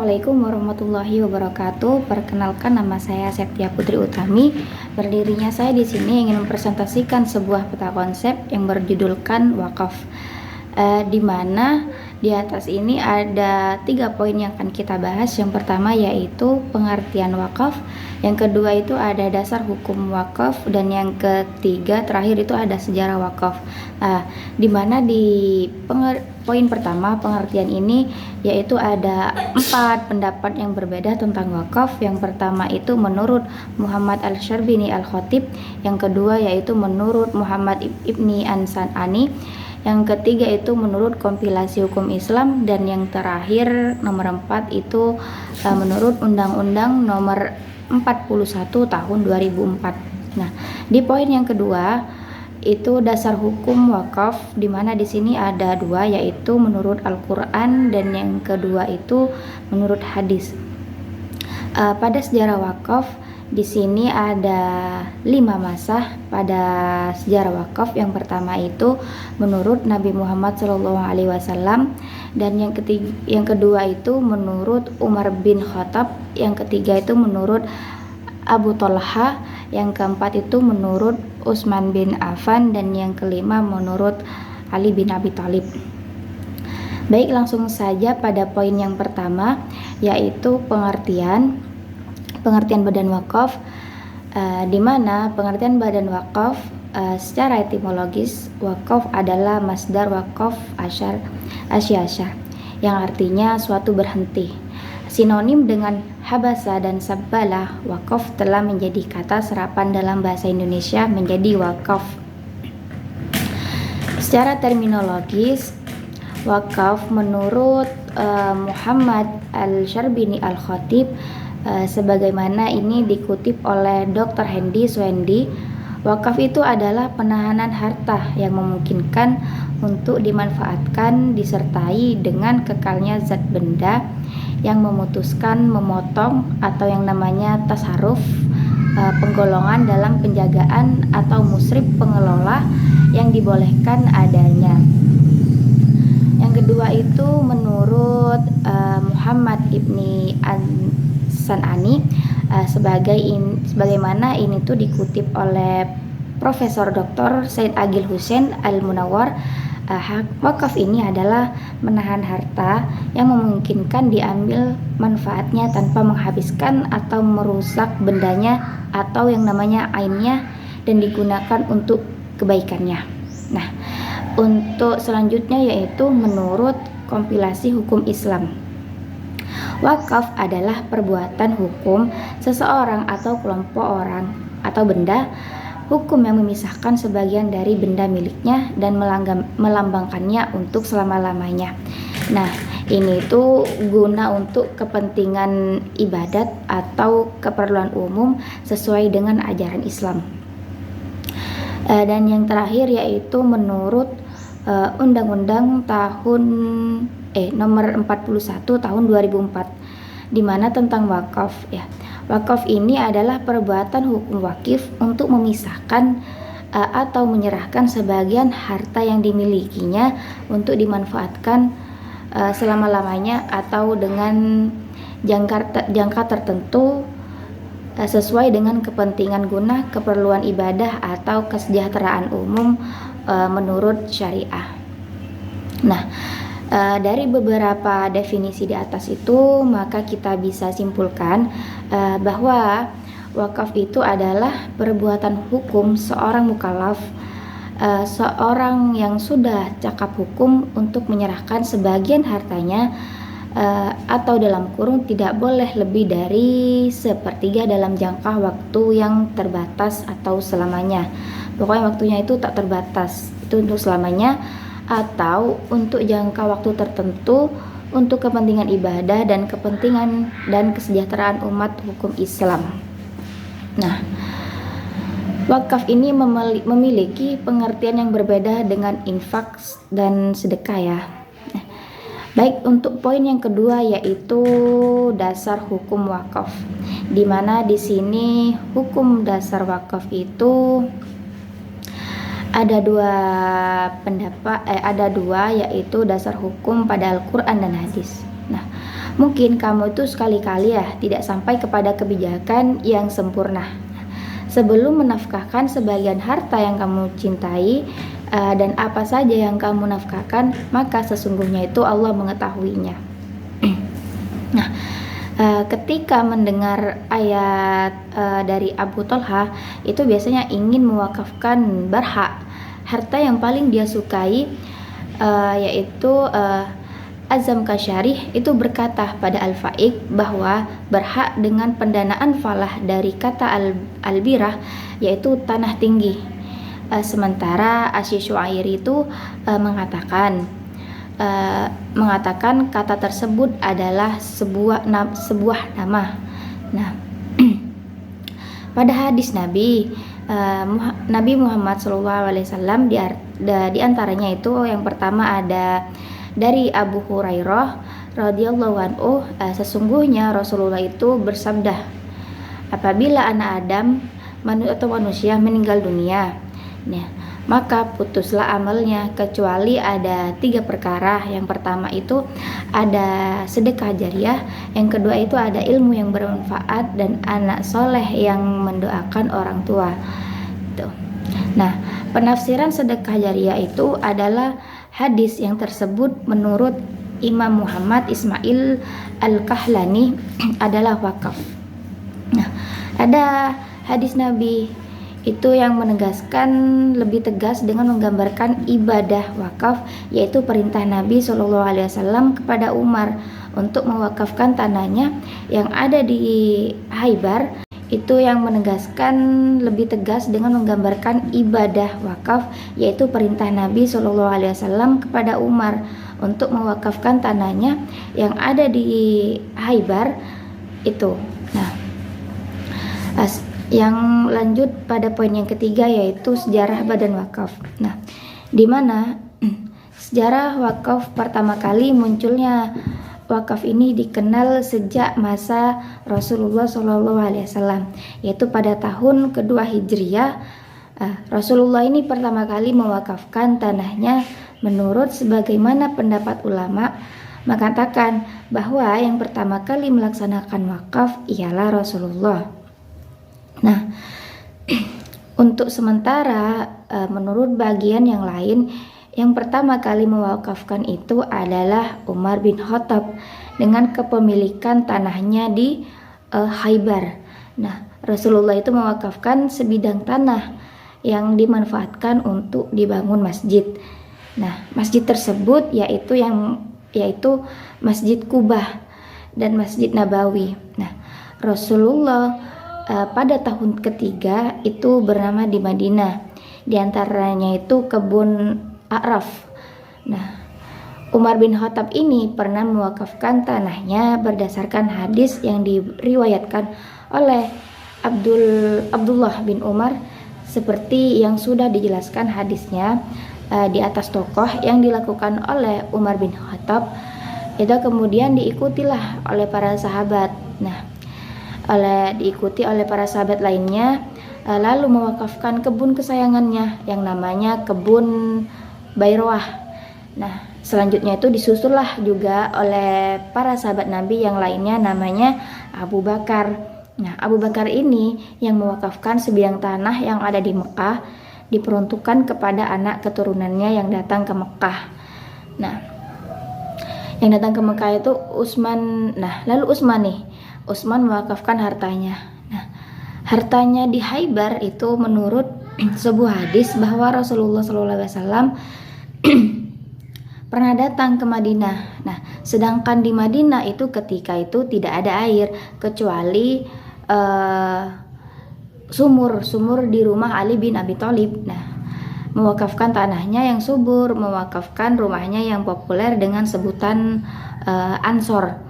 Assalamualaikum warahmatullahi wabarakatuh. Perkenalkan, nama saya Septia Putri Utami. Berdirinya saya di sini ingin mempresentasikan sebuah peta konsep yang berjudulkan wakaf. Di mana di atas ini ada 3 poin yang akan kita bahas. Yang pertama yaitu pengertian wakaf, yang kedua itu ada dasar hukum wakaf, dan yang ketiga terakhir itu ada sejarah wakaf. Di mana di poin pertama pengertian ini yaitu ada 4 pendapat yang berbeda tentang wakaf. Yang pertama itu menurut Muhammad Al-Syarbini Al-Khatib, yang kedua yaitu menurut Muhammad Ibni An-San'ani, yang ketiga itu menurut kompilasi hukum Islam, dan yang terakhir nomor 4 itu menurut Undang-Undang nomor 41 tahun 2004. Nah, di poin yang kedua itu dasar hukum wakaf, di mana di sini ada 2 yaitu menurut Al-Qur'an dan yang kedua itu menurut hadis. Pada sejarah wakaf di sini ada 5 masa pada sejarah wakaf. Yang pertama itu menurut Nabi Muhammad SAW, dan yang kedua itu menurut Umar bin Khattab, yang ketiga itu menurut Abu Thalha, yang keempat itu menurut Utsman bin Affan, dan yang kelima menurut Ali bin Abi Thalib. Baik, langsung saja pada poin yang pertama yaitu pengertian badan wakaf, di mana pengertian badan wakaf secara etimologis, wakaf adalah masdar wakaf asyasya, yang artinya suatu berhenti. Sinonim dengan habasa dan sabbalah, wakaf telah menjadi kata serapan dalam bahasa Indonesia menjadi wakaf. Secara terminologis, wakaf menurut Muhammad Al-Syarbini Al-Khatib, sebagaimana ini dikutip oleh Dr. Hendy Swendi, wakaf itu adalah penahanan harta yang memungkinkan untuk dimanfaatkan disertai dengan kekalnya zat benda, yang memutuskan memotong atau yang namanya tasarruf, penggolongan dalam penjagaan atau musrif pengelola yang dibolehkan adanya. Yang kedua itu menurut Muhammad Ibni An-San'ani, sebagaimana ini tuh dikutip oleh Profesor Dr. Said Agil Hussein Al-Munawwar. Wakaf ini adalah menahan harta yang memungkinkan diambil manfaatnya tanpa menghabiskan atau merusak bendanya atau yang namanya ainnya, dan digunakan untuk kebaikannya. Nah, untuk selanjutnya yaitu menurut kompilasi hukum Islam. Wakaf adalah perbuatan hukum seseorang atau kelompok orang atau benda hukum yang memisahkan sebagian dari benda miliknya dan melambangkannya untuk selama-lamanya. Nah, ini tuh guna untuk kepentingan ibadat atau keperluan umum sesuai dengan ajaran Islam. Dan yang terakhir yaitu menurut Undang-Undang nomor 41 tahun 2004, di mana tentang wakaf ya. Wakaf ini adalah perbuatan hukum wakif untuk memisahkan atau menyerahkan sebagian harta yang dimilikinya untuk dimanfaatkan selama-lamanya atau dengan jangka tertentu sesuai dengan kepentingan guna keperluan ibadah atau kesejahteraan umum menurut syariah. Nah, dari beberapa definisi di atas itu, maka kita bisa simpulkan bahwa wakaf itu adalah perbuatan hukum seorang mukallaf, seorang yang sudah cakap hukum untuk menyerahkan sebagian hartanya atau dalam kurung tidak boleh lebih dari 1/3 dalam jangka waktu yang terbatas atau selamanya. Pokoknya waktunya itu tak terbatas, itu untuk selamanya atau untuk jangka waktu tertentu untuk kepentingan ibadah dan kepentingan dan kesejahteraan umat hukum Islam. Nah, wakaf ini memiliki pengertian yang berbeda dengan infak dan sedekah ya. Baik, untuk poin yang kedua yaitu dasar hukum wakaf, di mana di sini hukum dasar wakaf itu ada dua yaitu dasar hukum pada Al-Quran dan hadis. Nah, Mungkin kamu itu sekali-kali ya tidak sampai kepada kebijakan yang sempurna. Sebelum menafkahkan sebagian harta yang kamu cintai dan apa saja yang kamu nafkahkan, maka sesungguhnya itu Allah mengetahuinya. Nah, ketika mendengar ayat dari Abu Thalha, itu biasanya ingin mewakafkan Barha, harta yang paling dia sukai, yaitu Azam Kasyarih itu berkata pada Al-Fa'iq bahwa berhak dengan pendanaan falah dari kata al-birah, yaitu tanah tinggi. Sementara Asy Syu'airi itu mengatakan kata tersebut adalah sebuah nama. Nah, pada hadis Nabi Muhammad SAW di antaranya itu yang pertama ada dari Abu Hurairah radhiyallahu anhu, sesungguhnya Rasulullah itu bersabda, apabila anak Adam atau manusia meninggal dunia, maka putuslah amalnya kecuali ada 3 perkara. Yang pertama itu ada sedekah jariah, yang kedua itu ada ilmu yang bermanfaat, dan anak soleh yang mendoakan orang tua. Nah, penafsiran sedekah jariah itu adalah hadis yang tersebut menurut Imam Muhammad Ismail Al-Kahlani adalah wakaf. Nah, ada hadis Nabi itu yang menegaskan lebih tegas dengan menggambarkan ibadah wakaf, yaitu perintah Nabi SAW kepada Umar untuk mewakafkan tanahnya yang ada di Khaibar, itu yang menegaskan lebih tegas dengan menggambarkan ibadah wakaf, yaitu perintah Nabi SAW kepada Umar untuk mewakafkan tanahnya yang ada di Khaibar itu. Nah, yang lanjut pada poin yang ketiga, yaitu sejarah badan wakaf. Nah, di mana sejarah wakaf pertama kali munculnya wakaf ini dikenal sejak masa Rasulullah SAW, yaitu pada tahun kedua Hijriyah. Rasulullah ini pertama kali mewakafkan tanahnya menurut sebagaimana pendapat ulama mengatakan bahwa yang pertama kali melaksanakan wakaf ialah Rasulullah. Nah, untuk sementara menurut bagian yang lain, yang pertama kali mewakafkan itu adalah Umar bin Khattab dengan kepemilikan tanahnya di Khaibar. Nah, Rasulullah itu mewakafkan sebidang tanah yang dimanfaatkan untuk dibangun masjid. Nah, masjid tersebut yaitu Masjid Kubah dan Masjid Nabawi. Nah, Rasulullah pada tahun ketiga itu bernama di Madinah. Di antaranya itu kebun A'raf. Nah, Umar bin Khattab ini pernah mewakafkan tanahnya berdasarkan hadis yang diriwayatkan oleh Abdullah bin Umar, seperti yang sudah dijelaskan hadisnya di atas. Tokoh yang dilakukan oleh Umar bin Khattab itu kemudian diikutilah oleh para sahabat. Nah, diikuti oleh para sahabat lainnya, lalu mewakafkan kebun kesayangannya yang namanya kebun Bairoah. Nah, selanjutnya itu disusullah juga oleh para sahabat Nabi yang lainnya, namanya Abu Bakar. Nah, Abu Bakar ini yang mewakafkan sebidang tanah yang ada di Mekah, diperuntukkan kepada anak keturunannya yang datang ke Mekah. Nah, yang datang ke Mekah itu Utsman. Nah, lalu Utsman mewakafkan hartanya. Nah, hartanya di Khaibar itu menurut sebuah hadis bahwa Rasulullah SAW pernah datang ke Madinah. Nah, sedangkan di Madinah itu ketika itu tidak ada air kecuali sumur di rumah Ali bin Abi Thalib. Nah, mewakafkan tanahnya yang subur, mewakafkan rumahnya yang populer dengan sebutan Ansor.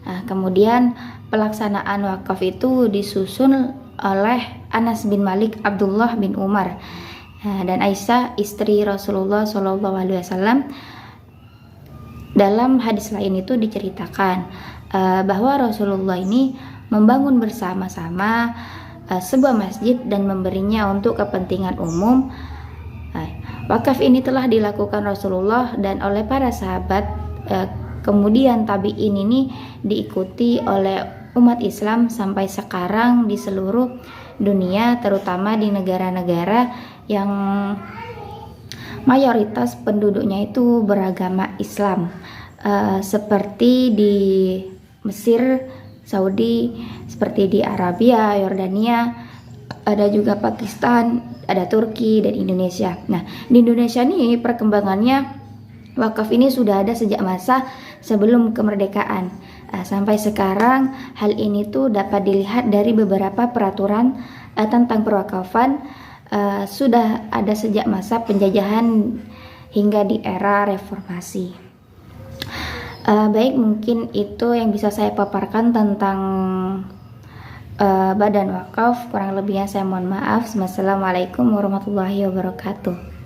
Nah, kemudian pelaksanaan wakaf itu disusun oleh Anas bin Malik, Abdullah bin Umar, dan Aisyah istri Rasulullah SAW. Dalam hadis lain itu diceritakan bahwa Rasulullah ini membangun bersama-sama sebuah masjid dan memberinya untuk kepentingan umum. Wakaf ini telah dilakukan Rasulullah dan oleh para sahabat kemudian tabi'in ini diikuti oleh umat Islam sampai sekarang di seluruh dunia, terutama di negara-negara yang mayoritas penduduknya itu beragama Islam, seperti di Mesir, Saudi, seperti di Arabia, Yordania, ada juga Pakistan, ada Turki, dan Indonesia. Nah, di Indonesia nih perkembangannya wakaf ini sudah ada sejak masa sebelum kemerdekaan. Sampai sekarang hal ini tuh dapat dilihat dari beberapa peraturan tentang perwakafan sudah ada sejak masa penjajahan hingga di era reformasi. Baik, mungkin itu yang bisa saya paparkan tentang badan wakaf. Kurang lebihnya saya mohon maaf. Wassalamualaikum warahmatullahi wabarakatuh.